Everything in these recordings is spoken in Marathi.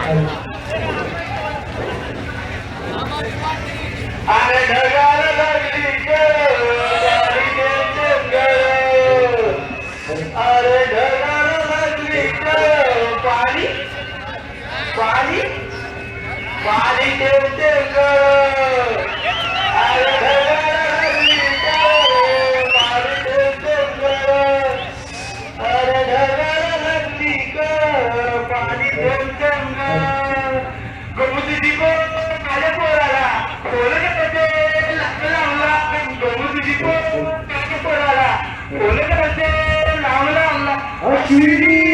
अरे ढगाला लागली अरे ढगाला लागली पाणी पाणी पाणी ठेवते अरे ढगाला लागली पाणी ठेवते अरे ढगाला लागली पाणी ठेवते गमुती दीपो माझ्या पोराला बोलत होते लागलं लावला गमुती दीपो माझ्या पोराला बोलत होते लावला लावला अश्विनी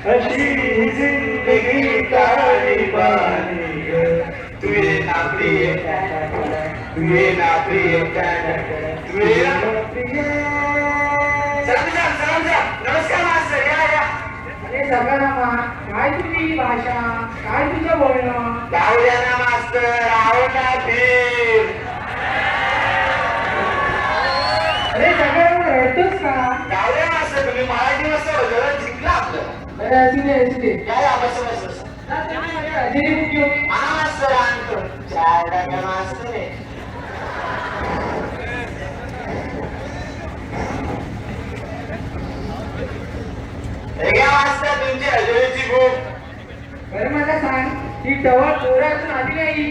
अशी जिंदगी तारी बानी तुझे ना प्रिय तुझे ना प्रिय तुझे ना प्रिय नमस्कार मास्तर या अरे सगळ्यांना काय तुझी भाषा काय तुझं बोलणं जाऊया ना मास्तर आवडला फिर अरे सगळ्यांना रडतोस का जाऊया मास्तर तुम्ही मराठी मस्त जरा जिंकला आपलं अरे असू दे काय आवश्यक मास्तर आणतो 4 टक्का मास्तर आहे मास्तर तुमची हजेरीची बुक बरं मला सांग ही टवळ पोरातून आली नाही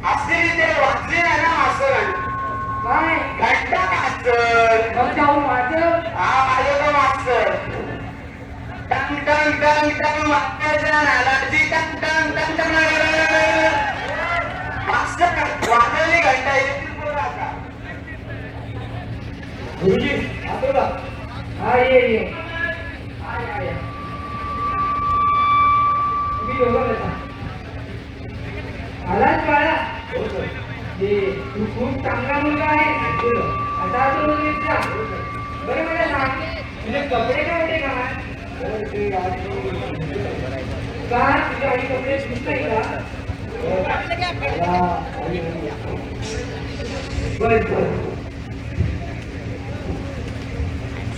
असते ते वाचली नाही ना मास्तर काय घंटा मास्तर मग जाऊन वाचव हा माझं तो मास्तर टंग टंग टंग टंग वाचायचा नालाची टंग टंग टंग टंग मास्तर वाचलेली घंटा येतील पोरं आता गुरुजी आतो का हा ये तुम्ही दोघं बसा आलाच बाळा तू खूप चांगला मुलगा आहे आता असं बोललीस का बरं मला सांग तुझे कपडे काय होते का तुझे आणि कपडे धुत नाही का बरं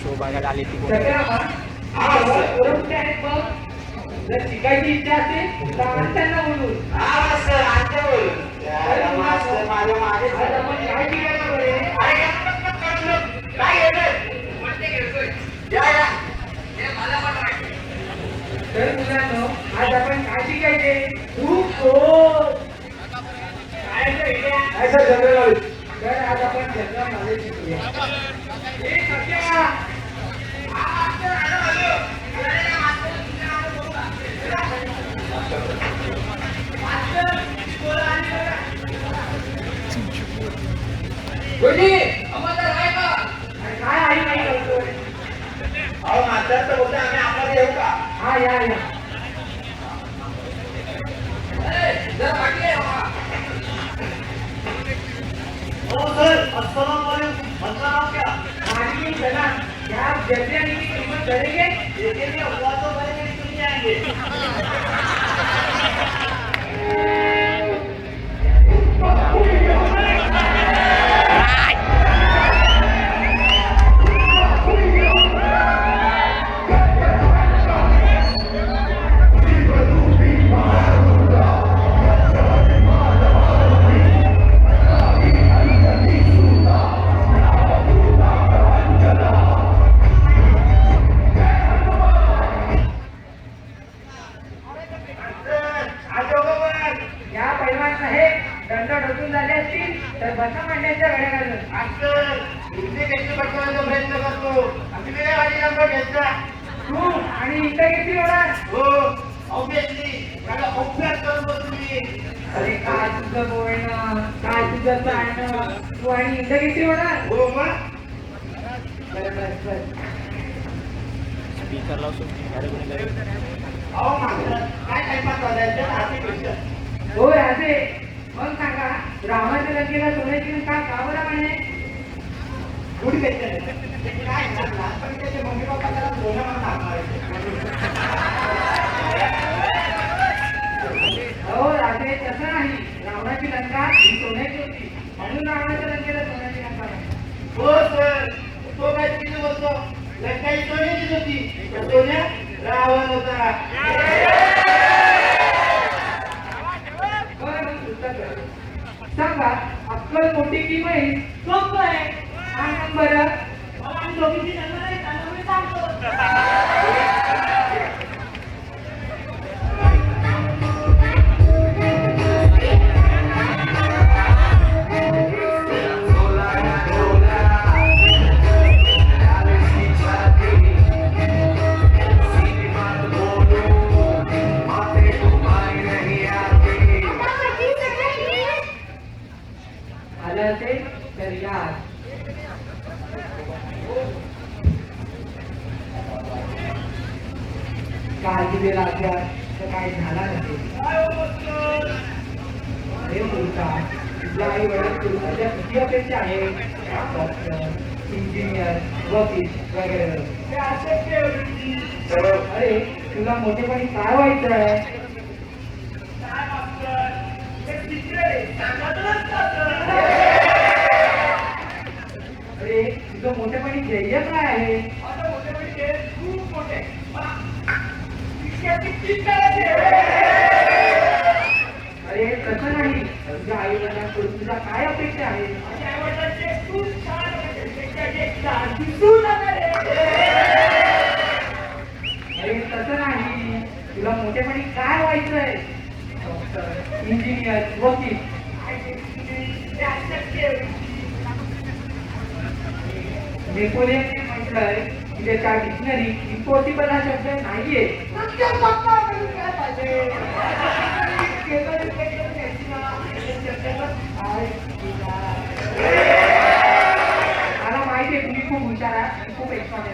शोभागायला आली ती कुठे आहेत मग जर शिकायची इच्छा असेल तर आज त्यांना बोलून हा मास्तर आणते बोलून मास्तर माझ्या मागे आज आपण काय शिकायचं बरे काय या या तर मुलांनो आज आपण काय शिकायचे खूप खोल काय सर जनरल नॉलेज तर आज आपण जनरल नॉलेज शिकूया काय आई नाही करतोय अहो मास्तर तर बोलतो आम्ही आपल्याला येऊ का हा या हो सर अस्सलाम वालेकुम मतलब नाम क्या आदमी चला क्या जैसे आने की कीमत करेंगे लेकिन ये हुआ तो करेंगे क्यों नहीं आएंगे तर बसा मांडण्याच्या गाड्या घालून मास्तर हिंदी कशी पटवण्याचा प्रयत्न करतो आम्ही काय माझी नंबर घ्यायचा तू आणि इथं किती होणार हो ऑब्विसली मला अभ्यास करतो तुम्ही अरे काय तुझं बोलणं काय तुझं चालणं तू आणि इथं किती होणार हो मग बस स्पीकर लावतो अहो मास्तर काय टाइमपास करायचं हाती क्वेश्चन हो राजे मग सांगा रामाच्या लंकेला सोन्याची का बरं म्हणे गुड क्वेश्चन काय लहानपणी त्याचे मम्मी पप्पा त्याला सोनं म्हणून हाकमारायचे अहो राजे तसं नाही. रावणाची लंका ही सोन्याची होती म्हणून रावणाच्या लंकेला सोन्याची लंका म्हणतात. हो सर, तो काय चुकीचं बोलतो. लंकाई सोन्याचीच होती, पण सोन्या रावण होता. बरं, मग उत्तर द्या. सांगा अक्कल मोठी की बहीण? सोपं आहे. हा नंबर मला आम्ही दोघींची जन्म नाही त्यामुळे मी सांगतो. आलं असेल तर या. काय दिलेला अभ्यास तर काय झाला नसेल. अरे मुलगा, तुझ्या आई वडील तुझ्या किती अपेक्षा आहे? डॉक्टर, इंजिनियर, वकील वगैरे वगैरे. अरे तुला मोठेपणी काय व्हायचं आहे? अरे तुझं मोठेपणी ध्येय काय आहे? अरे तसं नाही. तुझ्या आई वडिलांकडून तुझ्या काय अपेक्षा आहे? अरे तसं नाही. तुला मोठेपणी काय व्हायचंय? डॉक्टर, इंजिनियर, वकील. नेपोलियनने म्हटलंय की त्याच्या डिक्शनरी इम्पॉसिबल हा शब्द नाहीये. मला माहिती आहे तुम्ही खूप हुशार आहात आणि खूप एक्सपर्ट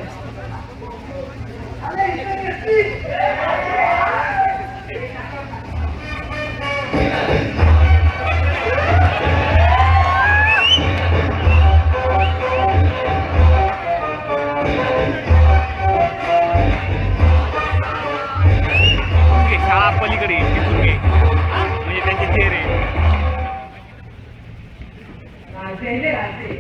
शाळा पलीकडे तिथून घे म्हणजे त्यांचे चेहरे. राजे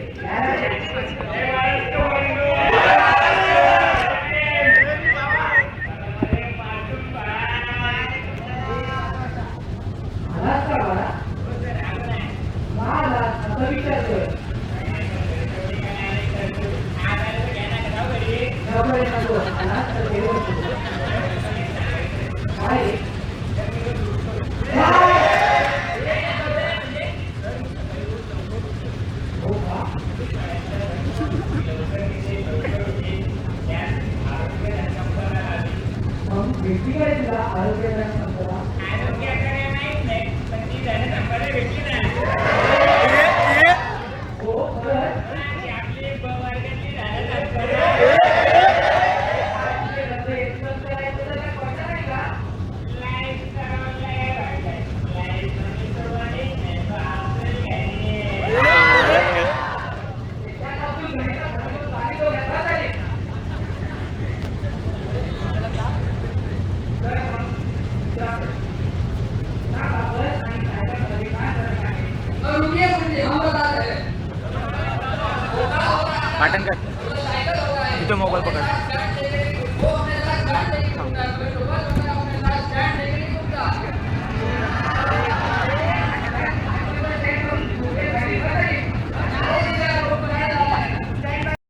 पाटण कर तिथं मोबाईल पकड.